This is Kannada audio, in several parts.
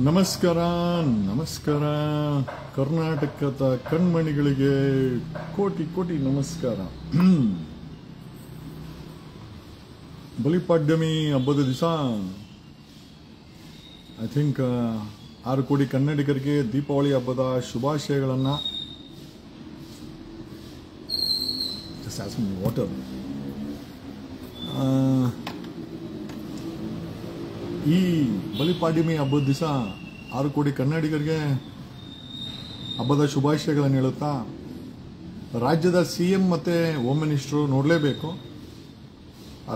ನಮಸ್ಕಾರ ನಮಸ್ಕಾರ ಕರ್ನಾಟಕದ ಕಣ್ಮಣಿಗಳಿಗೆ ಕೋಟಿ ಕೋಟಿ ನಮಸ್ಕಾರ. ಬಲಿಪಾಡ್ಯಮಿ ಹಬ್ಬದ ದಿವಸ ಐ ಥಿಂಕ್ 6 ಕೋಟಿ ಕನ್ನಡಿಗರಿಗೆ ದೀಪಾವಳಿ ಹಬ್ಬದ ಶುಭಾಶಯಗಳನ್ನು ವಾಟರ್ ಈ ಬಲಿಪಾಡ್ಯಮಿ ಹಬ್ಬದ ದಿವಸ 6 ಕೋಟಿ ಕನ್ನಡಿಗರಿಗೆ ಹಬ್ಬದ ಶುಭಾಶಯಗಳನ್ನು ಹೇಳುತ್ತಾ ರಾಜ್ಯದ ಸಿಎಂ ಮತ್ತೆ ಹೋಮ್ ಮಿನಿಸ್ಟರ್ ನೋಡಲೇಬೇಕು.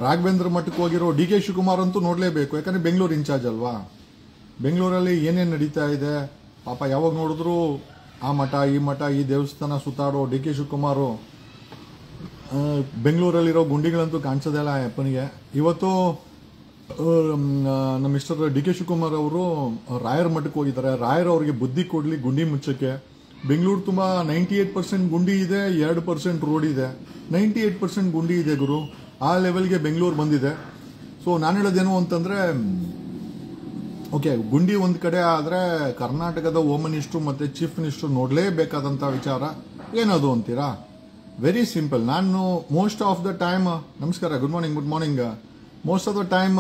ರಾಘವೇಂದ್ರ ಮಠಕ್ಕೆ ಹೋಗಿರೋ ಡಿ ಕೆ ಶಿವಕುಮಾರ್ ಅಂತೂ ನೋಡಲೇಬೇಕು, ಯಾಕಂದ್ರೆ ಬೆಂಗಳೂರು ಇನ್ಚಾರ್ಜ್ ಅಲ್ವಾ. ಬೆಂಗಳೂರಲ್ಲಿ ಏನೇನು ನಡೀತಾ ಇದೆ ಪಾಪ, ಯಾವಾಗ ನೋಡಿದ್ರು ಆ ಮಠ ಈ ಮಠ ಈ ದೇವಸ್ಥಾನ ಸುತ್ತಾಡೋ ಡಿ ಕೆ ಶಿವಕುಮಾರು ಬೆಂಗಳೂರಲ್ಲಿರೋ ಗುಂಡಿಗಳಂತೂ ಕಾಣಿಸೋದೇ ಇಲ್ಲ ಅಪ್ಪನಿಗೆ. ಇವತ್ತು ನಮ್ಮ ಮಿಸ್ಟರ್ ಡಿ ಕೆ ಶಿವಕುಮಾರ್ ಅವರು ರಾಯರ ಮಠಕ್ಕೆ ಹೋಗಿದ್ದಾರೆ. ರಾಯರ್ ಅವರಿಗೆ ಬುದ್ಧಿ ಕೊಡ್ಲಿ ಗುಂಡಿ ಮುಚ್ಚಕ್ಕೆ. ಬೆಂಗಳೂರು ತುಂಬಾ 98% ಗುಂಡಿ ಇದೆ, 2% ರೋಡ್ ಇದೆ. 98% ಗುಂಡಿ ಇದೆ ಗುರು, ಆ ಲೆವೆಲ್ಗೆ ಬೆಂಗಳೂರು ಬಂದಿದೆ. ಸೊ ನಾನು ಹೇಳೋದೇನು ಅಂತಂದ್ರೆ, ಓಕೆ ಗುಂಡಿ ಒಂದ್ ಕಡೆ ಆದ್ರೆ ಕರ್ನಾಟಕದ ಹೋಮ್ ಮಿನಿಸ್ಟರ್ ಮತ್ತೆ ಚೀಫ್ ಮಿನಿಸ್ಟರ್ ನೋಡ್ಲೇಬೇಕಾದಂತ ವಿಚಾರ ಏನದು ಅಂತೀರಾ? Very simple. ನಾನು ಮೋಸ್ಟ್ ಆಫ್ ದ ಟೈಮ್, ನಮಸ್ಕಾರ, good morning. Most of the time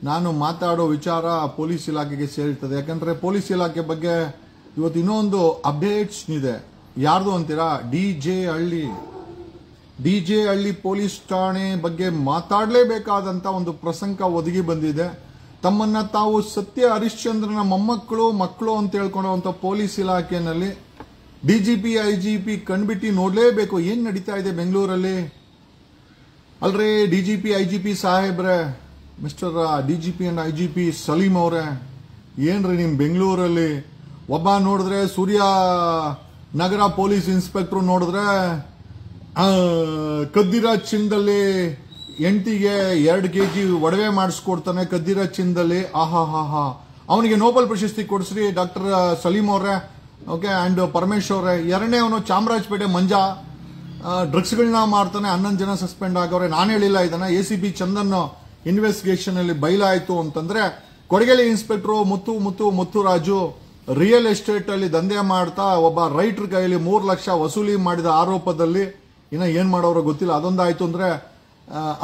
ನಾನು ಮಾತಾಡೋ ವಿಚಾರ ಪೊಲೀಸ್ ಇಲಾಖೆಗೆ ಸೇರಿರ್ತದೆ. ಯಾಕಂದ್ರೆ ಪೊಲೀಸ್ ಇಲಾಖೆ ಬಗ್ಗೆ ಇವತ್ತು ಇನ್ನೊಂದು ಅಪ್ಡೇಟ್ಸ್ ಇದೆ. ಯಾರ್ದು ಅಂತೀರಾ? ಡಿ ಜೆ ಹಳ್ಳಿ ಪೊಲೀಸ್ ಠಾಣೆ ಬಗ್ಗೆ ಮಾತಾಡಲೇಬೇಕಾದಂತ ಒಂದು ಪ್ರಸಂಗ ಒದಗಿ ಬಂದಿದೆ. ತಮ್ಮನ್ನ ತಾವು ಸತ್ಯ ಹರಿಶ್ಚಂದ್ರನ ಮಕ್ಕಳು ಅಂತ ಹೇಳ್ಕೊಳ್ಳುವಂತ ಪೊಲೀಸ್ ಇಲಾಖೆಯಲ್ಲಿ ಡಿಜಿಪಿ ಐಜಿಪಿ ಕಣ್ಬಿಟ್ಟು ನೋಡ್ಲೇಬೇಕು ಏನ್ ನಡೀತಾ ಇದೆ ಬೆಂಗಳೂರಲ್ಲಿ. ಅಲ್ರೇ ಡಿಜಿಪಿ ಐಜಿಪಿ ಸಾಹೇಬ್ರೆ, mister DGP and IGP Saleem ಅವರೇ, ಏನ್ರಿ ನಿಮ್ ಬೆಂಗಳೂರಲ್ಲಿ ಒಬ್ಬ ನೋಡಿದ್ರೆ ಸೂರ್ಯ ನಗರ ಪೊಲೀಸ್ ಇನ್ಸ್ಪೆಕ್ಟರ್ ನೋಡಿದ್ರೆ ಕದ್ದಿರ ಚಿನ್ನದಲ್ಲಿ ಹೆಂಡತಿಗೆ 2 kg ಒಡವೆ ಮಾಡಿಸ್ಕೊಡ್ತಾನೆ ಕದ್ದಿರ ಚಿನ್ನದಲ್ಲಿ. ಆಹಾ, ಅವನಿಗೆ ನೋಬೆಲ್ ಪ್ರಶಸ್ತಿ ಕೊಡಿಸ್ರಿ ಡಾಕ್ಟರ್ ಸಲೀಂ ಅವರೇ. ಓಕೆ, ಅಂಡ್ ಪರಮೇಶ್ ಅವರೇ. ಎರಡನೇ ಅವನು ಚಾಮರಾಜಪೇಟೆ ಮಂಜಾ, ಡ್ರಗ್ಸ್ಗಳನ್ನ ಮಾಡ್ತಾನೆ, 11 ಜನ ಸಸ್ಪೆಂಡ್ ಆಗವ್ರೆ. ನಾನು ಹೇಳಿಲ್ಲ ಇದನ್ನ, ಎಸಿಪಿ ಚಂದನ್ ಇನ್ವೆಸ್ಟಿಗೇಷನ್ ಅಲ್ಲಿ ಬಯಲಾಯ್ತು ಅಂತಂದ್ರೆ. ಕೊಡಗೇಲಿ ಇನ್ಸ್ಪೆಕ್ಟರ್ ಮುತ್ತು ರಾಜು ರಿಯಲ್ ಎಸ್ಟೇಟ್ ಅಲ್ಲಿ ದಂಧೆ ಮಾಡ್ತಾ ಒಬ್ಬ ರೈಟರ್ ಕೈಯಲ್ಲಿ 3 ಲಕ್ಷ ವಸೂಲಿ ಮಾಡಿದ ಆರೋಪದಲ್ಲಿ ಇನ್ನ ಏನ್ ಮಾಡೋರು ಗೊತ್ತಿಲ್ಲ. ಅದೊಂದಾಯ್ತು ಅಂದ್ರೆ,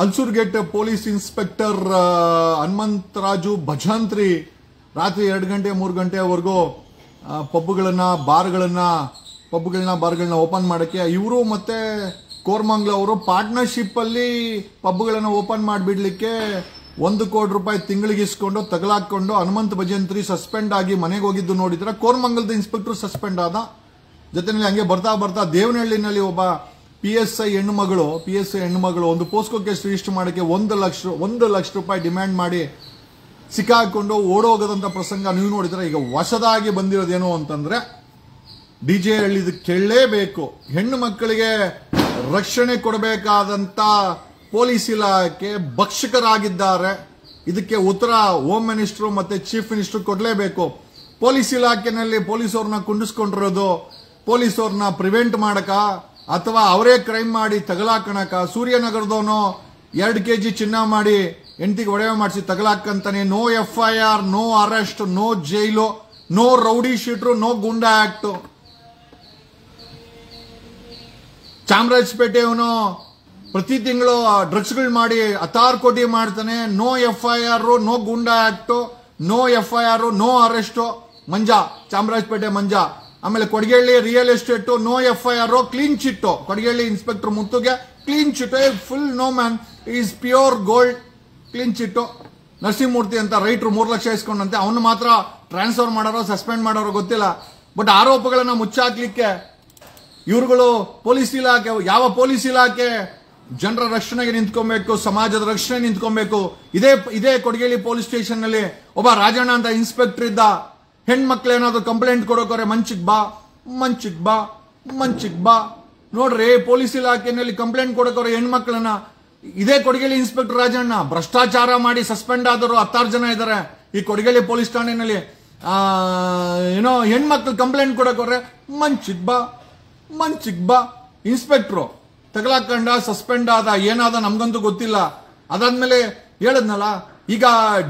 ಅಲ್ಸೂರ್ಗೇಟ್ ಪೊಲೀಸ್ ಇನ್ಸ್ಪೆಕ್ಟರ್ ಹನುಮಂತರಾಜು ಭಜಂತ್ರಿ ರಾತ್ರಿ 2 ಗಂಟೆ 3 ಗಂಟೆವರೆಗೂ ಪಬ್ಗಳನ್ನ ಬಾರ್ಗಳನ್ನ ಓಪನ್ ಮಾಡಕ್ಕೆ ಇವರು ಮತ್ತೆ ಕೋರ್ಮಂಗ್ಲ ಅವರು ಪಾರ್ಟ್ನರ್ಶಿಪ್ ಅಲ್ಲಿ ಪಬ್ಗಳನ್ನ ಓಪನ್ ಮಾಡಿಬಿಡ್ಲಿಕ್ಕೆ 1 ಕೋಟಿ ರೂಪಾಯಿ ತಿಂಗಳಿಗೆ ಇಸ್ಕೊಂಡು ತಗಲಾಕೊಂಡು ಹನುಮಂತ ಭಜಂತ್ರಿ ಸಸ್ಪೆಂಡ್ ಆಗಿ ಮನೆಗೆ ಹೋಗಿದ್ದು ನೋಡಿದ್ರೆ ಕೋರ್ಮಂಗಲದ ಇನ್ಸ್ಪೆಕ್ಟರ್ ಸಸ್ಪೆಂಡ್ ಆದ. ಜೊತೆನಲ್ಲಿ ಹಂಗೆ ಬರ್ತಾ ದೇವನಹಳ್ಳಿನಲ್ಲಿ ಒಬ್ಬ PSI ಹೆಣ್ಣುಮಗಳು ಒಂದು ಪೋಸ್ಕೋ ಕೇಸ್ ರಿಜಿಸ್ಟರ್ ಮಾಡಕ್ಕೆ 1 ಲಕ್ಷ ರೂಪಾಯಿ ಡಿಮ್ಯಾಂಡ್ ಮಾಡಿ ಸಿಕ್ಕಾಕೊಂಡು ಓಡೋಗದಂತ ಪ್ರಸಂಗ ನೀವು ನೋಡಿದ್ರೆ. ಈಗ ಹೊಸದಾಗಿ ಬಂದಿರೋದೇನು ಅಂತಂದ್ರೆ, ಡಿಜೆ ಹಳ್ಳಿದು ಕೇಳಲೇಬೇಕು. ಹೆಣ್ಣು ಮಕ್ಕಳಿಗೆ ರಕ್ಷಣೆ ಕೊಡಬೇಕಾದಂತ ಪೊಲೀಸ್ ಇಲಾಖೆ ಭಕ್ಷಕರಾಗಿದ್ದಾರೆ. ಇದಕ್ಕೆ ಉತ್ತರ ಹೋಮ್ ಮಿನಿಸ್ಟರ್ ಮತ್ತೆ ಚೀಫ್ ಮಿನಿಸ್ಟರ್ ಕೊಡಲೇಬೇಕು. ಪೊಲೀಸ್ ಇಲಾಖೆನಲ್ಲಿ ಪೊಲೀಸವ್ರನ್ನ ಕುಂಡಿಸ್ಕೊಂಡಿರೋದು ಪೊಲೀಸವ್ರನ್ನ ಪ್ರಿವೆಂಟ್ ಮಾಡಕ ಅಥವಾ ಅವರೇ ಕ್ರೈಮ್ ಮಾಡಿ ತಗಲಾಕಣಕ. ಸೂರ್ಯನಗರದವನು 2 kg ಚಿನ್ನ ಮಾಡಿ ಹೆಂಡತಿಗೆ ಒಡವೆ ಮಾಡಿಸಿ ತಗಲಾಕಂತಾನೆ. No FIR, no arrest, no jail, no rowdy ಶೀಟ್ರು, ನೋ ಗುಂಡಾ ಆಕ್ಟ್. ಚಾಮರಾಜಪೇಟೆಯವನು ಪ್ರತಿ ತಿಂಗಳು ಡ್ರಗ್ಸ್ಗಳು ಮಾಡಿ 16 ಕೋಟಿ ಮಾಡ್ತಾನೆ. No FIR, no goonda act, no FIR, no arrest. Chamarajpet Manja. ಆಮೇಲೆ Kodigehalli real estate no FIR, clean chit. Kodigehalli inspector ಮುತ್ತುಗೆ clean chit, full no man is pure gold, clean chit. Narasimhamurthy ಅಂತ ರೈಟರ್ 3 ಲಕ್ಷ ಇಸ್ಕೊಂಡಂತೆ, ಅವನು ಮಾತ್ರ ಟ್ರಾನ್ಸ್ಫರ್ ಮಾಡೋರು ಸಸ್ಪೆಂಡ್ ಮಾಡೋರು ಗೊತ್ತಿಲ್ಲ. ಬಟ್ ಆರೋಪಗಳನ್ನ ಮುಚ್ಚಾಕ್ಲಿಕ್ಕೆ ಇವರುಗಳು ಪೊಲೀಸ್ ಇಲಾಖೆ, ಯಾವ ಪೊಲೀಸ್ ಇಲಾಖೆ ಜನರ ರಕ್ಷಣೆಗೆ ನಿಂತ್ಕೊಬೇಕು, ಸಮಾಜದ ರಕ್ಷಣೆ ನಿಂತ್ಕೊಬೇಕು. ಇದೇ ಕೊಡಗೇಳಿ ಪೊಲೀಸ್ ಸ್ಟೇಷನ್ ನಲ್ಲಿ ಒಬ್ಬ ರಾಜಣ್ಣ ಅಂತ ಇನ್ಸ್ಪೆಕ್ಟರ್ ಇದ್ದ. ಹೆಣ್ಮಕ್ಳು ಏನಾದ್ರು ಕಂಪ್ಲೇಂಟ್ ಕೊಡೋಕೋರೆ ಮಂಚಿಗ್ ಬಾ ನೋಡ್ರಿ. ಪೊಲೀಸ್ ಇಲಾಖೆನಲ್ಲಿ ಕಂಪ್ಲೇಂಟ್ ಕೊಡೋಕೋರೆ ಹೆಣ್ಮಕ್ಳನ್ನ. ಇದೇ ಕೊಡಗೇಳಿ ಇನ್ಸ್ಪೆಕ್ಟರ್ ರಾಜಣ್ಣ ಭ್ರಷ್ಟಾಚಾರ ಮಾಡಿ ಸಸ್ಪೆಂಡ್ ಆದವರು 16 ಜನ ಇದ್ದಾರೆ ಈ ಕೊಡಗೇಳಿ ಪೊಲೀಸ್ ಠಾಣೆನಲ್ಲಿ. ಹೆಣ್ಮಕ್ಳು ಕಂಪ್ಲೇಂಟ್ ಕೊಡೋಕೋರೆ ಮಂಚಿಗ್ ಬಾ ಇನ್ಸ್ಪೆಕ್ಟ್ರು ತಗಲಾಕಂಡ ಸಸ್ಪೆಂಡ್ ಆದ, ಏನಾದ ನಮ್ಗಂತೂ ಗೊತ್ತಿಲ್ಲ. ಅದಾದ್ಮೇಲೆ ಹೇಳದ್ನಲ್ಲ, ಈಗ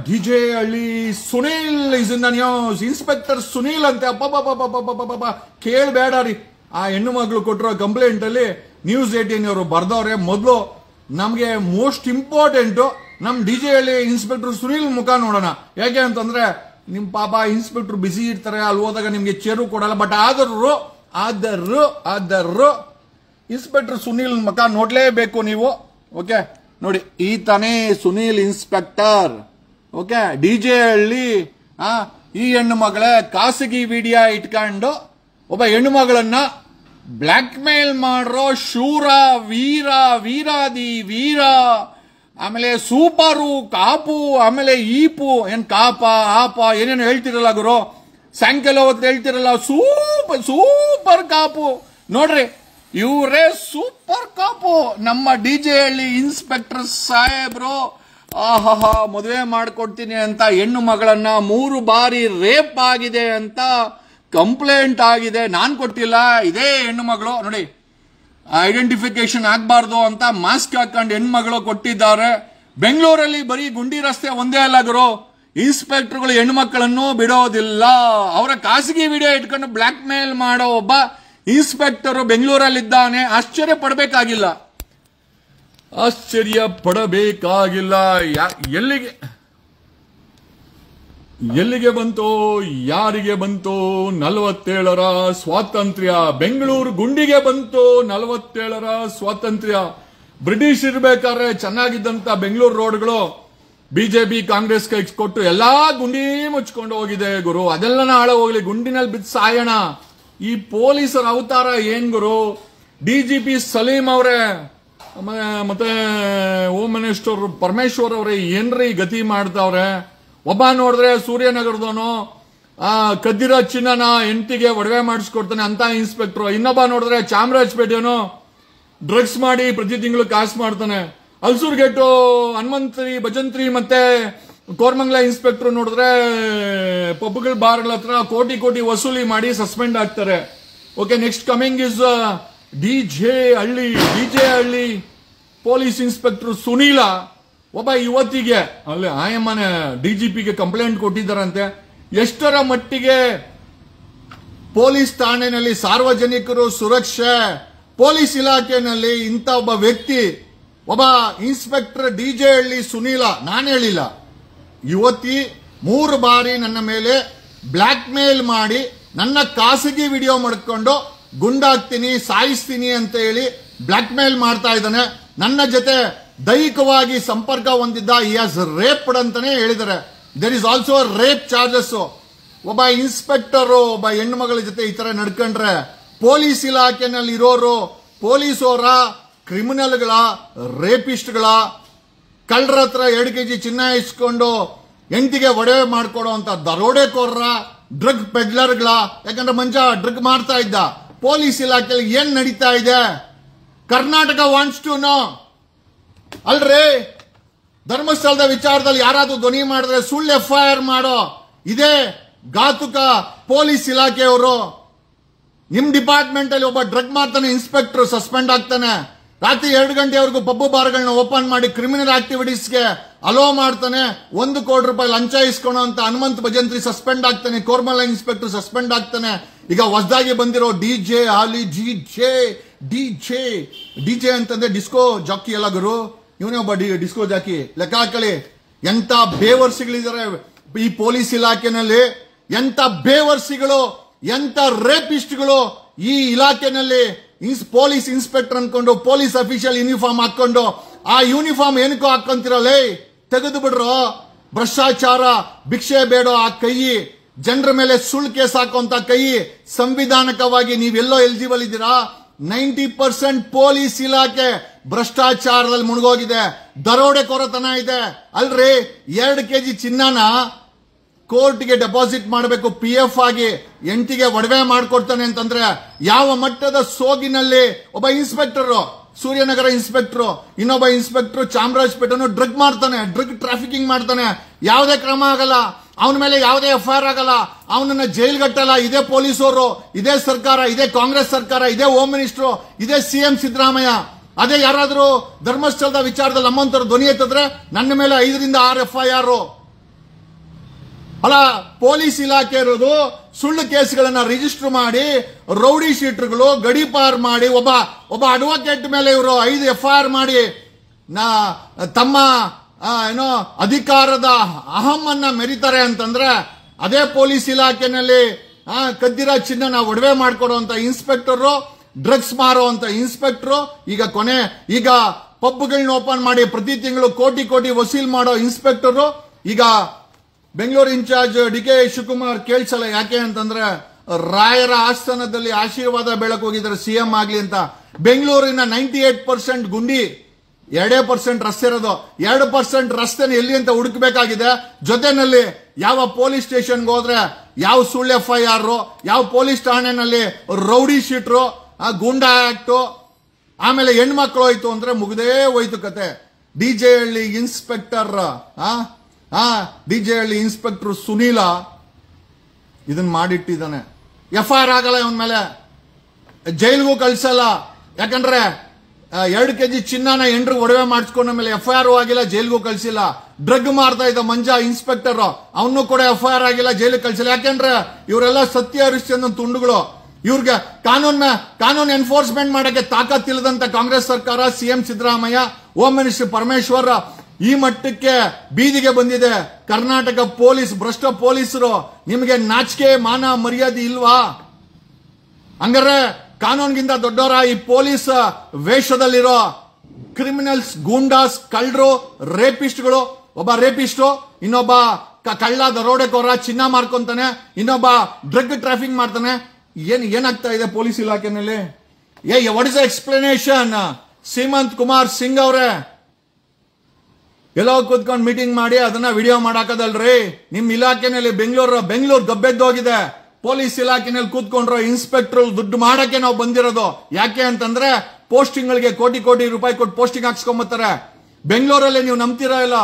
ಡಿಜೆ ಹಳ್ಳಿ Sunil is in the news. Inspector Sunil ಅಂತೆ. ಅಬ್ಬಬ್ಬಬ್ಬಬ್ಬಬ್ಬಬ್ಬ ಕೇಳಬೇಡ ರೀ. ಆ ಹೆಣ್ಣು ಮಗಳು ಕೊಟ್ಟಿರೋ ಕಂಪ್ಲೇಂಟ್ ಅಲ್ಲಿ ನ್ಯೂಸ್ 18 ಅವರು ಬರ್ದವ್ರೆ. ಮೊದಲು ನಮ್ಗೆ ಮೋಸ್ಟ್ ಇಂಪಾರ್ಟೆಂಟ್ ನಮ್ ಡಿಜೆ ಹಳ್ಳಿ ಇನ್ಸ್ಪೆಕ್ಟರ್ ಸುನೀಲ್ ಮುಖ ನೋಡೋಣ. ಯಾಕೆ ಅಂತಂದ್ರೆ ನಿಮ್ ಪಾಪ ಇನ್ಸ್ಪೆಕ್ಟರ್ ಬಿಸಿ ಇರ್ತಾರೆ, ಅಲ್ಲಿ ಹೋದಾಗ ನಿಮ್ಗೆ ಚೇರು ಕೊಡಲ್ಲ. ಬಟ್ ಆದರೂ ಇನ್ಸ್ಪೆಕ್ಟರ್ ಸುನೀಲ್ ಮುಖ ನೋಡ್ಲೇಬೇಕು ನೀವು. ಓಕೆ ನೋಡಿ, ಈ ತಾನೇ ಸುನೀಲ್ ಇನ್ಸ್ಪೆಕ್ಟರ್. ಓಕೆ, ಡಿಜೆ ಹಳ್ಳಿ ಈ ಹೆಣ್ಣು ಮಗಳೇ ಖಾಸಗಿ ವಿಡಿಯೋ ಇಟ್ಕೊಂಡು ಒಬ್ಬ ಹೆಣ್ಣು ಮಗಳನ್ನ ಬ್ಲಾಕ್ ಮೇಲ್ ಮಾಡ್ರೋ ಶೂರ ವೀರಾದಿ ವೀರ, ಆಮೇಲೆ ಸೂಪರು ಕಾಪು, ಆಮೇಲೆ ಈಪು, ಏನ್ ಕಾಪ ಆಪ ಏನೇನು ಹೇಳ್ತಿರಲ್ಲ ಗುರು, ಸಾಯಂಕಾಲ ಹೊತ್ತು ಹೇಳ್ತಿರಲ್ಲ ಸೂಪರ್ ಕಾಪು. ನೋಡ್ರಿ, ಇವರೇ ಸೂಪರ್ ಕಾಪು ನಮ್ಮ ಡಿಜೆ ಹಳ್ಳಿ ಇನ್ಸ್ಪೆಕ್ಟರ್ ಸಾಹೇಬ್ರು. ಆಹಾ, ಮದುವೆ ಮಾಡ್ಕೊಡ್ತೀನಿ ಅಂತ ಹೆಣ್ಣು ಮಗಳನ್ನ 3 ಬಾರಿ ರೇಪ್ ಆಗಿದೆ ಅಂತ ಕಂಪ್ಲೇಂಟ್ ಆಗಿದೆ. ನಾನ್ ಕೊಟ್ಟಿಲ್ಲ, ಇದೇ ಹೆಣ್ಣು ಮಗಳು. ನೋಡಿ, ಐಡೆಂಟಿಫಿಕೇಶನ್ ಆಗ್ಬಾರ್ದು ಅಂತ ಮಾಸ್ಕ್ ಹಾಕೊಂಡು ಹೆಣ್ಮಗಳು ಕೊಟ್ಟಿದ್ದಾರೆ. ಬೆಂಗಳೂರಲ್ಲಿ ಬರೀ ಗುಂಡಿ ರಸ್ತೆ ಒಂದೇ ಅಲ್ಲ ಗುರು, ಇನ್ಸ್ಪೆಕ್ಟರ್ಗಳು ಹೆಣ್ಣು ಮಕ್ಕಳನ್ನು ಬಿಡೋದಿಲ್ಲ. ಅವರ ಖಾಸಗಿ ವಿಡಿಯೋ ಇಟ್ಕೊಂಡು ಬ್ಲಾಕ್ ಮೇಲ್ ಮಾಡೋ ಒಬ್ಬ ಇನ್ಸ್ಪೆಕ್ಟರ್ ಬೆಂಗಳೂರಲ್ಲಿದ್ದಾನೆ. ಆಶ್ಚರ್ಯ ಪಡಬೇಕಾಗಿಲ್ಲ. ಎಲ್ಲಿಗೆ ಬಂತು, ಯಾರಿಗೆ ಬಂತು 47ರ ಸ್ವಾತಂತ್ರ್ಯ? ಬೆಂಗಳೂರು ಗುಂಡಿಗೆ ಬಂತು 47ರ ಸ್ವಾತಂತ್ರ್ಯ. ಬ್ರಿಟಿಷ್ ಇರ್ಬೇಕಾದ್ರೆ ಚೆನ್ನಾಗಿದ್ದಂತ ಬೆಂಗಳೂರು ರೋಡ್ಗಳು ಬಿಜೆಪಿ ಕಾಂಗ್ರೆಸ್ ಕೈ ಕೊಟ್ಟು ಎಲ್ಲಾ ಗುಂಡಿ ಮುಚ್ಕೊಂಡು ಹೋಗಿದೆ ಗುರು. ಅದೆಲ್ಲ ಹಾಳ ಹೋಗ್ಲಿ, ಗುಂಡಿನಲ್ಲಿ ಬಿದ್ದು ಸಾಯೋಣ. ಈ ಪೊಲೀಸರ ಅವತಾರ ಏನ್ ಗುರು? ಡಿಜಿಪಿ ಸಲೀಂ ಅವರೇ ಮತ್ತೆ ಹೋಮ್ ಮಿನಿಸ್ಟರ್ ಪರಮೇಶ್ವರ್ ಅವರೇ ಏನ್ರಿ ಗತಿ ಮಾಡ್ತಾವ್ರೆ? ಒಬ್ಬ ನೋಡಿದ್ರೆ ಸೂರ್ಯನಗರದವನು ಕದ್ದಿರೋ ಚಿನ್ನನ ಹೆಂಡತಿಗೆ ಒಡವೆ ಮಾಡಿಸ್ಕೊಡ್ತಾನೆ ಅಂತ ಇನ್ಸ್ಪೆಕ್ಟರ್. ಇನ್ನೊಬ್ಬ ನೋಡಿದ್ರೆ ಚಾಮರಾಜಪೇಟೆಯವನು ಡ್ರಗ್ಸ್ ಮಾಡಿ ಪ್ರತಿ ತಿಂಗಳು ಕಾಸು ಮಾಡ್ತಾನೆ. ಹಲ್ಸೂರ್ಗೇಟು ಹನುಮಂತ್ರಿ ಭಜಂತ್ರಿ ಮತ್ತೆ ಕೋರ್ಮಂಗ್ಲ ಇನ್ಸ್ಪೆಕ್ಟರ್ ನೋಡಿದ್ರೆ ಪಬ್ಗಳ ಬಾರ್ಗಳ ಹತ್ರ ಕೋಟಿ ವಸೂಲಿ ಮಾಡಿ ಸಸ್ಪೆಂಡ್ ಆಗ್ತಾರೆ. Okay, next coming is DJ ಹಳ್ಳಿ ಪೊಲೀಸ್ ಇನ್ಸ್ಪೆಕ್ಟರ್ ಸುನೀಲ. ಒಬ್ಬ ಯುವತಿಗೆ ಅಲ್ಲಿ ಆಯಮ್ಮನೆ ಡಿಜಿಪಿಗೆ ಕಂಪ್ಲೇಂಟ್ ಕೊಟ್ಟಿದ್ದಾರಂತೆ. ಎಷ್ಟರ ಮಟ್ಟಿಗೆ ಪೊಲೀಸ್ ಠಾಣೆಯಲ್ಲಿ ಸಾರ್ವಜನಿಕರು ಸುರಕ್ಷೆ, ಪೊಲೀಸ್ ಇಲಾಖೆಯಲ್ಲಿ ಇಂಥ ಒಬ್ಬ ವ್ಯಕ್ತಿ, ಒಬ್ಬ ಇನ್ಸ್ಪೆಕ್ಟರ್ ಡಿಜೆ ಹಳ್ಳಿ ಸುನೀಲ. ನಾನು ಹೇಳಿಲ್ಲ, ಯುವತಿ 3 ಬಾರಿ ನನ್ನ ಮೇಲೆ ಬ್ಲಾಕ್ ಮೇಲ್ ಮಾಡಿ ನನ್ನ ಖಾಸಗಿ ವಿಡಿಯೋ ಮಾಡ್ಕೊಂಡು ಗುಂಡಾಗ್ತೀನಿ ಸಾಯಿಸ್ತೀನಿ ಅಂತ ಹೇಳಿ ಬ್ಲಾಕ್ ಮೇಲ್ ಮಾಡ್ತಾ ಇದ್ದಾನೆ. ನನ್ನ ಜೊತೆ ದೈಹಿಕವಾಗಿ ಸಂಪರ್ಕ ಹೊಂದಿದ್ದ ಈ ಹ್ಯಾಸ್ ರೇಪ್ಡ್ ಅಂತಾನೆ ಹೇಳಿದ್ದಾರೆ. There is also rape charges. ಒಬ್ಬ ಇನ್ಸ್ಪೆಕ್ಟರ್ ಒಬ್ಬ ಹೆಣ್ಣು ಮಗಳ ಜೊತೆ ಈ ತರ ನಡ್ಕೊಂಡ್ರೆ ಪೊಲೀಸ್ ಇಲಾಖೆನಲ್ಲಿ ಇರೋರು ಪೊಲೀಸೋರ ಕ್ರಿಮಿನಲ್ಗಳ, ರೇಪಿಸ್ಟ್ಗಳ, ಕಳ್ಳರ ಹತ್ರ 2 kg ಚಿನ್ನ ಇಸ್ಕೊಂಡು ಹೆಂಡತಿಗೆ ಒಡವೆ ಮಾಡ್ಕೊಡೋ ಅಂತ ದರೋಡೆಕೋರರ, ಡ್ರಗ್ ಪೆಡ್ಲರ್ಗಳ. ಯಾಕಂದ್ರೆ ಮಂಜ ಡ್ರಗ್ ಮಾಡ್ತಾ ಇದ್ದ. ಪೊಲೀಸ್ ಇಲಾಖೆಯಲ್ಲಿ ಏನ್ ನಡೀತಾ ಇದೆ? Karnataka wants to know. ಅಲ್ರಿ, ಧರ್ಮಸ್ಥಳದ ವಿಚಾರದಲ್ಲಿ ಯಾರಾದ್ರೂ ಧ್ವನಿ ಮಾಡಿದ್ರೆ ಸುಳ್ಳು FIR ಮಾಡೋ ಇದೇ ಘಾತುಕ ಪೊಲೀಸ್ ಇಲಾಖೆಯವರು. ನಿಮ್ ಡಿಪಾರ್ಟ್ಮೆಂಟ್ ಅಲ್ಲಿ ಒಬ್ಬ ಡ್ರಗ್ ಮಾಡ್ತಾನೆ, ಇನ್ಸ್ಪೆಕ್ಟರ್ ಸಸ್ಪೆಂಡ್ ಆಗ್ತಾನೆ. ರಾತ್ರಿ 2 ಗಂಟೆವರೆಗೂ ಪಬ್ಬು ಬಾರ್ಗಳನ್ನ ಓಪನ್ ಮಾಡಿ ಕ್ರಿಮಿನಲ್ ಆಕ್ಟಿವಿಟೀಸ್ಗೆ ಅಲೋ ಮಾಡ್ತಾನೆ. 1 ಕೋಟಿ ರೂಪಾಯಿ ಲಂಚ ಇಸ್ಕೊಳೋ ಅಂತ ಹನುಮಂತ್ ಭಜಂತ್ರಿ ಸಸ್ಪೆಂಡ್ ಆಗ್ತಾನೆ. ಕೋರ್ಮಂಗ್ಲ ಇನ್ಸ್ಪೆಕ್ಟರ್ ಸಸ್ಪೆಂಡ್ ಆಗ್ತಾನೆ. ಈಗ ಹೊಸದಾಗಿ ಬಂದಿರೋ ಡಿಜೆ ಹಾಲಿ ಡಿಜೆ ಅಂತಂದ್ರೆ ಡಿಸ್ಕೋ ಜಾಕಿ ಎಲ್ಲ ಗುರು. ಇವನೇ ಒಬ್ಬ ಡಿಸ್ಕೋ ಜಾಕಿ. ಲೆಕ್ಕ ಹಾಕಳಿ, ಎಂತ ಬೇವರ್ಸಿಗಳಿದ್ದಾರೆ ಈ ಪೊಲೀಸ್ ಇಲಾಖೆನಲ್ಲಿ. ಎಂತ ಬೇವರ್ಸಿಗಳು, ಎಂತ ರೇಪಿಸ್ಟ್ಗಳು ಈ ಇಲಾಖೆನಲ್ಲಿ. ಪೊಲೀಸ್ ಇನ್ಸ್ಪೆಕ್ಟರ್ ಅನ್ಕೊಂಡು ಪೊಲೀಸ್ ಅಫಿಷಿಯಲ್ ಯೂನಿಫಾರ್ಮ್ ಹಾಕೊಂಡು, ಆ ಯೂನಿಫಾರ್ಮ್ ಏನಕ್ಕೋ ಹಾಕೊಂತಿರಲ್ಲ, ತೆಗೆದು ಬಿಡ್ರೋ. ಭ್ರಷ್ಟಾಚಾರ, ಭಿಕ್ಷೆ ಬೇಡೋ ಆ ಕೈ, ಜನರ ಮೇಲೆ ಸುಳ್ಳು ಕೇಸ್ ಹಾಕುವಂತ ಕೈ. ಸಂವಿಧಾನಕವಾಗಿ ನೀವೆಲ್ಲೋ ಎಲಿಜಿಬಲ್ ಇದ್ದೀರಾ? 90% ಪೊಲೀಸ್ ಇಲಾಖೆ ಭ್ರಷ್ಟಾಚಾರದಲ್ಲಿ ಮುಳುಗೋಗಿದೆ, ದರೋಡೆಕೋರತನ ಇದೆ. ಅಲ್ರಿ, 2 kg ಚಿನ್ನನ ಕೋರ್ಟ್ಗೆ ಡೆಪಾಸಿಟ್ ಮಾಡಬೇಕು PF ಆಗಿ, ಹೆಂಡತಿಗೆ ಒಡವೆ ಮಾಡ್ಕೊಡ್ತಾನೆ ಅಂತಂದ್ರೆ ಯಾವ ಮಟ್ಟದ ಸೋಗಿನಲ್ಲಿ ಒಬ್ಬ ಇನ್ಸ್ಪೆಕ್ಟರ್, ಸೂರ್ಯನಗರ ಇನ್ಸ್ಪೆಕ್ಟರ್, ಇನ್ನೊಬ್ಬ ಇನ್ಸ್ಪೆಕ್ಟರ್ ಚಾಮರಾಜಪೇಟೆನು ಡ್ರಗ್ ಮಾಡ್ತಾನೆ, ಡ್ರಗ್ ಟ್ರಾಫಿಕಿಂಗ್ ಮಾಡ್ತಾನೆ. ಯಾವುದೇ ಕ್ರಮ ಆಗಲ್ಲ, ಅವನ ಮೇಲೆ ಯಾವುದೇ FIR ಆಗಲ್ಲ, ಅವನನ್ನ ಜೈಲ್ಗಟ್ಟಲ್ಲ. ಇದೇ ಪೊಲೀಸರು, ಇದೇ ಸರ್ಕಾರ, ಇದೇ ಕಾಂಗ್ರೆಸ್ ಸರ್ಕಾರ, ಇದೇ ಹೋಮ್ ಮಿನಿಸ್ಟರ್, ಇದೇ CM ಸಿದ್ದರಾಮಯ್ಯ ಅದೇ ಯಾರಾದ್ರೂ ಧರ್ಮಸ್ಥಳದ ವಿಚಾರದಲ್ಲಿ ನಮ್ಮಂತರ ಧ್ವನಿ ಎತ್ತಿದ್ರೆ ನನ್ನ ಮೇಲೆ 5 ರಿಂದ 6 FIR. ಅಲ್ಲ, ಪೊಲೀಸ್ ಇಲಾಖೆ ಇರೋದು ಸುಳ್ಳು ಕೇಸ್ಗಳನ್ನ ರಿಜಿಸ್ಟರ್ ಮಾಡಿ ರೌಡಿ ಶೀಟರ್ಗಳು ಗಡೀಪಾರ್ ಮಾಡಿ ಒಬ್ಬ ಅಡ್ವೊಕೇಟ್ ಮೇಲೆ ಇವರು 5 FIR ಮಾಡಿ ತಮ್ಮ ಏನೋ ಅಧಿಕಾರದ ಅಹಮ್ಮನ್ನ ಮೆರಿತಾರೆ ಅಂತಂದ್ರೆ, ಅದೇ ಪೊಲೀಸ್ ಇಲಾಖೆನಲ್ಲಿ ಕದ್ದಿರೋ ಚಿನ್ನ ಒಡವೆ ಮಾಡಿಕೊಡುವಂತ ಇನ್ಸ್ಪೆಕ್ಟರ್, ಡ್ರಗ್ಸ್ ಮಾರುವಂತ ಇನ್ಸ್ಪೆಕ್ಟರ್, ಈಗ ಪಬ್ಗಳನ್ನ ಓಪನ್ ಮಾಡಿ ಪ್ರತಿ ತಿಂಗಳು ಕೋಟಿ ವಸೂಲ್ ಮಾಡೋ ಇನ್ಸ್ಪೆಕ್ಟರ್, ಈಗ ಬೆಂಗಳೂರು ಇನ್ಚಾರ್ಜ್ DK ಶಿವಕುಮಾರ್ ಕೇಳಿಸಲ್ಲ. ಯಾಕೆ ಅಂತಂದ್ರೆ ರಾಯರ ಆಸ್ಥಾನದಲ್ಲಿ ಆಶೀರ್ವಾದ ಬೆಳಕು ಹೋಗಿದ್ದಾರೆ CM ಆಗ್ಲಿ ಅಂತ. ಬೆಂಗಳೂರಿನ 98% ಗುಂಡಿ, 2% ರಸ್ತೆ ಇರೋದು. 2% ರಸ್ತೆನ ಎಲ್ಲಿ ಅಂತ ಹುಡುಕಬೇಕಾಗಿದೆ. ಜೊತೆನಲ್ಲಿ ಯಾವ ಪೊಲೀಸ್ ಸ್ಟೇಷನ್ಗೆ ಹೋದ್ರೆ ಯಾವ ಸುಳ್ಳು FIR, ಯಾವ ಪೊಲೀಸ್ ಠಾಣೆನಲ್ಲಿ ರೌಡಿ ಶೀಟ್ರು, ಗೂಂಡಾ ಆಕ್ಟ್, ಆಮೇಲೆ ಹೆಣ್ಮಕ್ಳು ಹೋಯ್ತು ಅಂದ್ರೆ ಮುಗ್ದೇ ಹೋಯ್ತು ಕತೆ. DJ-ಹಳ್ಳಿ ಇನ್ಸ್ಪೆಕ್ಟರ್ DJ-ಹಳ್ಳಿ ಇನ್ಸ್ಪೆಕ್ಟರ್ ಸುನೀಲ ಇದನ್ನ ಮಾಡಿಟ್ಟಿದ್ದಾನೆ. FIR ಆಗಲ್ಲ ಇವನ್ ಮೇಲೆ, ಜೈಲ್ಗೂ ಕಳ್ಸಲ್ಲ. ಯಾಕಂದ್ರೆ 2 kg ಚಿನ್ನನ ಎಂಡ್ರಿಗೆ ಒಡವೆ ಮಾಡಿಸ್ಕೊಂಡ ಮೇಲೆ FIR ಆಗಿಲ್ಲ, ಜೈಲ್ಗೂ ಕಳ್ಸಿಲ್ಲ. ಡ್ರಗ್ ಮಾರ್ತಾ ಇದ್ದ ಮಂಜಾ ಇನ್ಸ್ಪೆಕ್ಟರ್, ಅವನು ಕೂಡ FIR ಆಗಿಲ್ಲ, ಜೈಲಿಗೆ ಕಳ್ಸಿಲ್ಲ. ಯಾಕೆಂದ್ರೆ ಇವರೆಲ್ಲ ಸತ್ಯ ಹರಿಶ್ಚಂದ್ರನ್ ತುಂಡುಗಳು. ಇವ್ರಿಗೆ ಕಾನೂನು ಎನ್ಫೋರ್ಸ್ಮೆಂಟ್ ಮಾಡಕ್ಕೆ ತಾಕತ್ತಿಲ್ಲದಂತ ಕಾಂಗ್ರೆಸ್ ಸರ್ಕಾರ, CM Siddaramaiah, home minister Parameshwar ಈ ಮಟ್ಟಕ್ಕೆ ಬೀದಿಗೆ ಬಂದಿದೆ. ಕರ್ನಾಟಕ ಪೊಲೀಸ್ ಭ್ರಷ್ಟ ಪೊಲೀಸರು, ನಿಮಗೆ ನಾಚಿಕೆ ಮಾನ ಮರ್ಯಾದೆ ಇಲ್ವಾ? ಹಂಗಾರೆ ಕಾನೂನಿಗಿಂತ ದೊಡ್ಡವರ ಈ ಪೊಲೀಸ್ ವೇಷದಲ್ಲಿರೋ ಕ್ರಿಮಿನಲ್ಸ್, ಗೂಂಡಾಸ್, ಕಳ್ಳರು, ರೇಪಿಸ್ಟ್ಗಳು. ಒಬ್ಬ ರೇಪಿಸ್ಟು, ಇನ್ನೊಬ್ಬ ಕಳ್ಳ ದರೋಡೆಕೋರ, ಚಿನ್ನ ಮಾರ್ಕೊಂತಾನೆ, ಇನ್ನೊಬ್ಬ ಡ್ರಗ್ ಟ್ರಾಫಿಕ್ ಮಾಡ್ತಾನೆ. ಏನಾಗ್ತಾ ಇದೆ ಪೊಲೀಸ್ ಇಲಾಖೆನಲ್ಲಿ? What is the explanation? Seemanth Kumar Singh ಅವರೇ ಎಲ್ಲೋ ಕೂತ್ಕೊಂಡು ಮೀಟಿಂಗ್ ಮಾಡಿ ಅದನ್ನ ವಿಡಿಯೋ ಮಾಡಾಕದಲ್ರಿ. ನಿಮ್ ಇಲಾಖೆನಲ್ಲಿ ಬೆಂಗಳೂರು ಗಬ್ಬೆದ್ದೋಗಿದೆ. ಪೊಲೀಸ್ ಇಲಾಖೆನಲ್ಲಿ ಕೂತ್ಕೊಂಡ್ರು ಇನ್ಸ್ಪೆಕ್ಟರ್ ದುಡ್ಡು ಮಾಡಕ್ಕೆ ನಾವು ಬಂದಿರೋದು. ಯಾಕೆ ಅಂತಂದ್ರೆ ಪೋಸ್ಟಿಂಗ್ಗಳಿಗೆ ಕೋಟಿ ರೂಪಾಯಿ ಕೊಟ್ಟು ಪೋಸ್ಟಿಂಗ್ ಹಾಕ್ಸ್ಕೊಂಬತ್ತಾರೆ. ಬೆಂಗಳೂರಲ್ಲಿ ನೀವು ನಂಬ್ತಿರೋ ಇಲ್ಲ,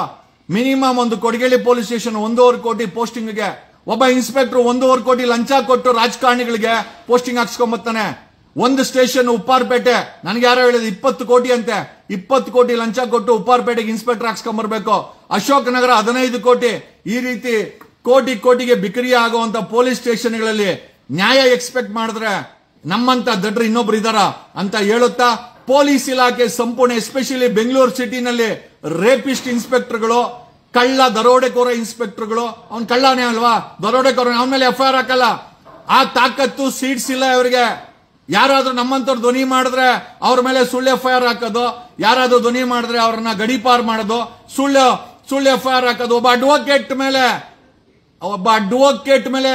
ಮಿನಿಮಮ್ ಒಂದು ಕೊಡಗೇಳಿ ಪೊಲೀಸ್ ಸ್ಟೇಷನ್ 1.5 ಕೋಟಿ ಪೋಸ್ಟಿಂಗ್ಗೆ, ಒಬ್ಬ ಇನ್ಸ್ಪೆಕ್ಟರ್ 1.5 ಕೋಟಿ ಲಂಚ ಕೊಟ್ಟು ರಾಜಕಾರಣಿಗಳಿಗೆ ಪೋಸ್ಟಿಂಗ್ ಹಾಕ್ಸ್ಕೊಂಬತ್ತಾನೆ. ಒಂದು ಸ್ಟೇಷನ್ ಉಪ್ಪಾರಪೇಟೆ, ನನಗೆ ಯಾರೋ ಹೇಳಿದ್ರು 20 ಕೋಟಿ ಅಂತೆ. 20 ಕೋಟಿ ಲಂಚ ಕೊಟ್ಟು ಉಪ್ಪಾರಪೇಟೆಗೆ ಇನ್ಸ್ಪೆಕ್ಟರ್ ಹಾಕ್ಸ್ಕೊಂಬರ್ಬೇಕು. ಅಶೋಕ್ ನಗರ 15 ಕೋಟಿ. ಈ ರೀತಿ ಕೋಟಿಗೆ ಬಿಕ್ರಿ ಆಗುವಂತ ಪೊಲೀಸ್ ಸ್ಟೇಷನ್ಗಳಲ್ಲಿ ನ್ಯಾಯ ಎಕ್ಸ್ಪೆಕ್ಟ್ ಮಾಡಿದ್ರೆ ನಮ್ಮಂತ ದಡ್ರು ಇನ್ನೊಬ್ರು ಇದಾರ ಅಂತ ಹೇಳುತ್ತಾ, ಪೊಲೀಸ್ ಇಲಾಖೆ ಸಂಪೂರ್ಣ, ಎಸ್ಪೆಷಲಿ ಬೆಂಗಳೂರು ಸಿಟಿನಲ್ಲಿ ರೇಪಿಸ್ಟ್ ಇನ್ಸ್ಪೆಕ್ಟರ್ಗಳು, ಕಳ್ಳ ದರೋಡೆಕೋರ ಇನ್ಸ್ಪೆಕ್ಟರ್ಗಳು, ಅವ್ನ್ ಕಳ್ಳನೇ ಅಲ್ವಾ, ದರೋಡೆಕೋರ, ಅವನ ಮೇಲೆ FIR ಹಾಕಲ್ಲ. ಆ ತಾಕತ್ತು ಸೀಟ್ಸ್ ಇಲ್ಲ ಇವರಿಗೆ. ಯಾರಾದ್ರೂ ನಮ್ಮಂತವ್ರು ಧ್ವನಿ ಮಾಡಿದ್ರೆ ಅವ್ರ ಮೇಲೆ ಸುಳ್ಳು FIR ಹಾಕೋದು, ಯಾರಾದ್ರೂ ಧ್ವನಿ ಮಾಡಿದ್ರೆ ಅವ್ರನ್ನ ಗಡೀಪಾರ್ ಮಾಡೋದು, ಸುಳ್ಳು FIR ಹಾಕೋದು. ಒಬ್ಬ ಅಡ್ವೊಕೇಟ್ ಮೇಲೆ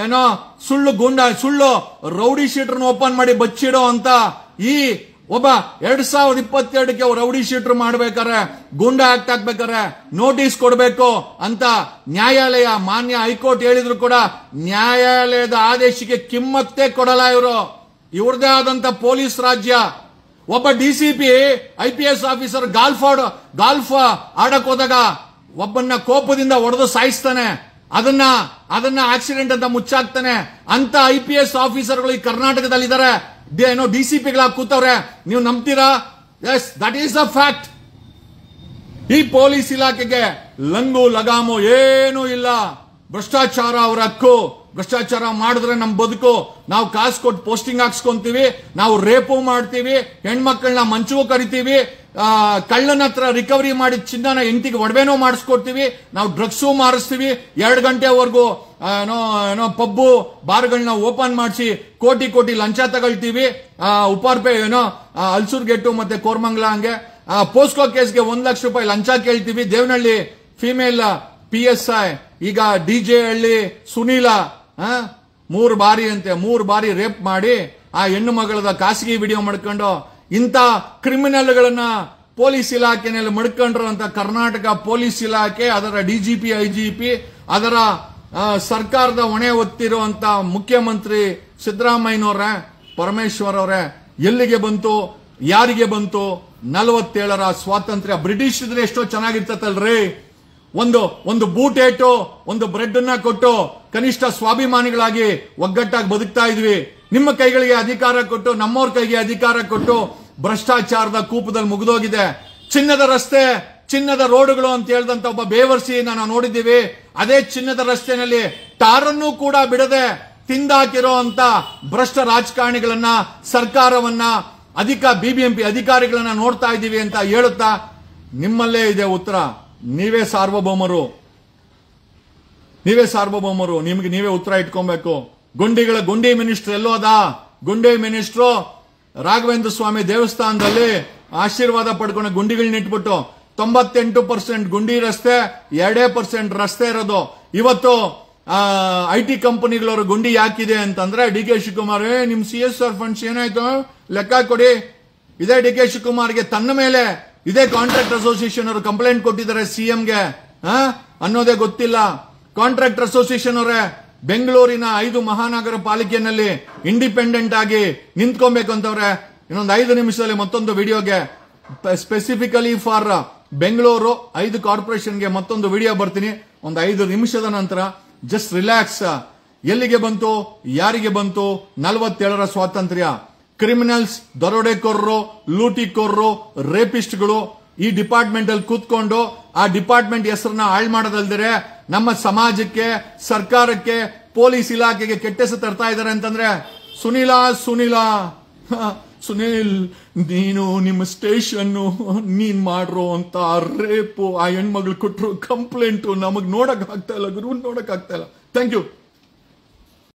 ಏನೋ ಸುಳ್ಳು ರೌಡಿ ಶೀಟರ್ನ ಓಪನ್ ಮಾಡಿ ಬಚ್ಚಿಡೋ ಅಂತ ಈ ಒಬ್ಬ 2022ಕ್ಕೆ ರೌಡಿ ಶೀಟರ್ ಮಾಡ್ಬೇಕಾರೆ, ಗೂಂಡಾ ಆಕ್ಟ್ ಹಾಕ್ಬೇಕಾರೆ ನೋಟಿಸ್ ಕೊಡಬೇಕು ಅಂತ ನ್ಯಾಯಾಲಯ, ಮಾನ್ಯ ಹೈಕೋರ್ಟ್ ಹೇಳಿದ್ರು ಕೂಡ ನ್ಯಾಯಾಲಯದ ಆದೇಶಕ್ಕೆ ಕಿಮ್ಮತ್ತೇ ಕೊಡಲ್ಲ ಇವರು. ಇವ್ರದೇ ಆದಂತ ಪೊಲೀಸ್ ರಾಜ್ಯ. ಒಬ್ಬ DCP IPS ಆಫೀಸರ್ ಗಾಲ್ಫ್ ಆಡಕ್ ಹೋದಾಗ ಒಬ್ಬನ್ನ ಕೋಪದಿಂದ ಹೊಡೆದು ಸಾಯಿಸ್ತಾನೆ, ಅದನ್ನ ಆಕ್ಸಿಡೆಂಟ್ ಅಂತ ಮುಚ್ಚಾಕ್ತಾನೆ. ಅಂತ IPS ಆಫೀಸರ್ಗಳು ಈ ಕರ್ನಾಟಕದಲ್ಲಿದ್ದಾರೆ. ಏನೋ DCPಗಳಾಗಿ ಕೂತವ್ರೆ. ನೀವು ನಂಬ್ತೀರಾ? Yes, that is a fact. ಈ ಪೊಲೀಸ್ ಇಲಾಖೆಗೆ ಲಂಗು ಲಗಾಮು ಏನೂ ಇಲ್ಲ. ಭ್ರಷ್ಟಾಚಾರ ಅವರ ಹಕ್ಕು. ಭ್ರಷ್ಟಾಚಾರ ಮಾಡಿದ್ರೆ ನಮ್ ಬದುಕು. ನಾವು ಕಾಸು ಕೊಟ್ಟು ಪೋಸ್ಟಿಂಗ್ ಹಾಕ್ಸ್ಕೊಂತೀವಿ, ನಾವು ರೇಪು ಮಾಡ್ತೀವಿ, ಹೆಣ್ಮಕ್ಳನ್ನ ಮಂಚವೂ ಕರಿತೀವಿ, ಕಳ್ಳನ ಹತ್ರ ರಿಕವರಿ ಮಾಡಿದ ಚಿನ್ನನ ಹೆಂಡತಿಗೆ ಒಡವೆನೂ ಮಾಡಿಸ್ಕೊಡ್ತೀವಿ, ನಾವು ಡ್ರಗ್ಸು ಮಾರಿಸ್ತೀವಿ, 2 ಗಂಟೆವರೆಗೂ ಪಬ್ಬು ಬಾರ್ಗಳನ್ನ ಓಪನ್ ಮಾಡಿಸಿ ಕೋಟಿ ಲಂಚ ತಗೊಳ್ತೀವಿ. ಅಲ್ಸೂರ್ ಗೇಟು ಮತ್ತೆ ಕೋರ್ಮಂಗ್ಲಾ ಹಂಗೆ ಪೋಸ್ಕೋ ಕೇಸ್ಗೆ 1 ಲಕ್ಷ ರೂಪಾಯಿ ಲಂಚ ಕೇಳ್ತೀವಿ. ದೇವನಹಳ್ಳಿ ಫಿಮೇಲ್ PSI, ಈಗ DJ-ಹಳ್ಳಿ ಸುನೀಲ 3 ಬಾರಿ ರೇಪ್ ಮಾಡಿ ಆ ಹೆಣ್ಣು ಮಗಳದ ಖಾಸಗಿ ವಿಡಿಯೋ ಮಾಡ್ಕೊಂಡು ಇಂಥ ಕ್ರಿಮಿನಲ್ಗಳನ್ನ ಪೊಲೀಸ್ ಇಲಾಖೆನಲ್ಲಿ ಮಡ್ಕೊಂಡ್ರು ಅಂತ ಕರ್ನಾಟಕ ಪೊಲೀಸ್ ಇಲಾಖೆ, ಅದರ DGP IGP, ಅದರ ಸರ್ಕಾರದ ಹೊಣೆ ಹೊತ್ತಿರುವಂತ ಮುಖ್ಯಮಂತ್ರಿ ಸಿದ್ದರಾಮಯ್ಯನವರೇ, ಪರಮೇಶ್ವರ್ ಅವರೇ, ಎಲ್ಲಿಗೆ ಬಂತು, ಯಾರಿಗೆ ಬಂತು 47ರ ಸ್ವಾತಂತ್ರ್ಯ? ಬ್ರಿಟಿಷ್ ಇದ್ರೆ ಎಷ್ಟೋ ಚೆನ್ನಾಗಿರ್ತಲ್ರಿ. ಒಂದು ಬೂಟ್ ಏಟು, ಒಂದು ಬ್ರೆಡ್ ಅನ್ನ ಕೊಟ್ಟು ಕನಿಷ್ಠ ಸ್ವಾಭಿಮಾನಿಗಳಾಗಿ ಒಗ್ಗಟ್ಟಾಗಿ ಬದುಕ್ತಾ ಇದ್ವಿ. ನಿಮ್ಮ ಕೈಗಳಿಗೆ ಅಧಿಕಾರ ಕೊಟ್ಟು, ನಮ್ಮವ್ರ ಕೈಗೆ ಅಧಿಕಾರ ಕೊಟ್ಟು ಭ್ರಷ್ಟಾಚಾರದ ಕೂಪದಲ್ಲಿ ಮುಗಿದೋಗಿದೆ. ಚಿನ್ನದ ರಸ್ತೆ, ಚಿನ್ನದ ರೋಡ್ಗಳು ಅಂತ ಹೇಳ್ದಂತ ಒಬ್ಬ ಬೇವರ್ಸಿಯನ್ನ ನಾವು ನೋಡಿದ್ದೀವಿ. ಅದೇ ಚಿನ್ನದ ರಸ್ತೆನಲ್ಲಿ ಟಾರನ್ನು ಕೂಡ ಬಿಡದೆ ತಿಂದಾಕಿರೋ ಅಂತ ಭ್ರಷ್ಟ ರಾಜಕಾರಣಿಗಳನ್ನ, ಸರ್ಕಾರವನ್ನ, ಬಿಬಿಎಂಪಿ ಅಧಿಕಾರಿಗಳನ್ನ ನೋಡ್ತಾ ಇದ್ದೀವಿ ಅಂತ ಹೇಳುತ್ತಾ ನಿಮ್ಮಲ್ಲೇ ಇದೆ ಉತ್ತರ. ನೀವೇ ಸಾರ್ವಭೌಮರು, ನಿಮ್ಗೆ ನೀವೇ ಉತ್ತರ ಇಟ್ಕೊಬೇಕು. ಗುಂಡಿ ಮಿನಿಸ್ಟರ್ ಎಲ್ಲೋ ಅದ? ಗುಂಡಿ ಮಿನಿಸ್ಟ್ರು ರಾಘವೇಂದ್ರ ಸ್ವಾಮಿ ದೇವಸ್ಥಾನದಲ್ಲಿ ಆಶೀರ್ವಾದ ಪಡ್ಕೊಂಡು ಗುಂಡಿಗಳನ್ನ ಇಟ್ಬಿಟ್ಟು 98% ಗುಂಡಿ ರಸ್ತೆ, 2% ರಸ್ತೆ ಇರೋದು. ಇವತ್ತು IT ಕಂಪನಿಗಳವರು ಗುಂಡಿ ಯಾಕಿದೆ ಅಂತಂದ್ರೆ ಡಿ ಕೆ ಶಿವಕುಮಾರ್ ನಿಮ್ CSR ಫಂಡ್ಸ್ ಏನಾಯ್ತು ಲೆಕ್ಕ ಕೊಡಿ. ಇದೇ ಡಿ ಕೆ ಶಿವಕುಮಾರ್ಗೆ ತನ್ನ ಮೇಲೆ ಇದೇ ಕಾಂಟ್ರಾಕ್ಟ್ ಅಸೋಸಿಯೇಷನ್ ಅವರು ಕಂಪ್ಲೇಂಟ್ ಕೊಟ್ಟಿದ್ದಾರೆ CMಗೆ ಅನ್ನೋದೇ ಗೊತ್ತಿಲ್ಲ. ಕಾಂಟ್ರಾಕ್ಟರ್ ಅಸೋಸಿಯೇಷನ್ ಅವರೇ ಬೆಂಗಳೂರಿನ 5 ಮಹಾನಗರ ಪಾಲಿಕೆಯಲ್ಲಿ ಇಂಡಿಪೆಂಡೆಂಟ್ ಆಗಿ ನಿಂತ್ಕೊಬೇಕು ಅಂತವ್ರೆ. ಇನ್ನೊಂದು 5 ನಿಮಿಷದಲ್ಲಿ ಮತ್ತೊಂದು ವಿಡಿಯೋಗೆ ಸ್ಪೆಸಿಫಿಕಲಿ ಫಾರ್ ಬೆಂಗಳೂರು 5 ಕಾರ್ಪೊರೇಷನ್ಗೆ ಮತ್ತೊಂದು ವಿಡಿಯೋ ಬರ್ತೀನಿ. ಒಂದು 5 ನಿಮಿಷದ ನಂತರ ಜಸ್ಟ್ ರಿಲ್ಯಾಕ್ಸ್. ಎಲ್ಲಿಗೆ ಬಂತು, ಯಾರಿಗೆ ಬಂತು 47ರ ಸ್ವಾತಂತ್ರ್ಯ? ಕ್ರಿಮಿನಲ್ಸ್, ದರೋಡೆಕೋರರು, ಲೂಟಿಕೋರರು, ರೇಪಿಸ್ಟ್ಗಳು ಈ ಡಿಪಾರ್ಟ್ಮೆಂಟ್ ಅಲ್ಲಿ ಕೂತ್ಕೊಂಡು ಆ ಡಿಪಾರ್ಟ್ಮೆಂಟ್ ಹೆಸರನ್ನ ಹಾಳು ಮಾಡೋದಲ್ದರೆ ನಮ್ಮ ಸಮಾಜಕ್ಕೆ, ಸರ್ಕಾರಕ್ಕೆ, ಪೊಲೀಸ್ ಇಲಾಖೆಗೆ ಕೆಟ್ಟ ಹೆಸರು ತರ್ತಾ ಇದ್ದಾರೆ ಅಂತಂದ್ರೆ ಸುನೀಲ್ ನೀನು ನಿಮ್ಮ ಸ್ಟೇಷನ್ ನೀನ್ ಮಾಡ್ರೋ ಅಂತ ರೇಪು ಆ ಹೆಣ್ಮಗಳು ಕೊಟ್ಟರು ಕಂಪ್ಲೇಂಟು ನಮಗ್ ನೋಡಕ್ ಆಗ್ತಾ ಇಲ್ಲ, ಗುರು ನೋಡಕ್ ಆಗ್ತಾ ಇಲ್ಲ. Thank you.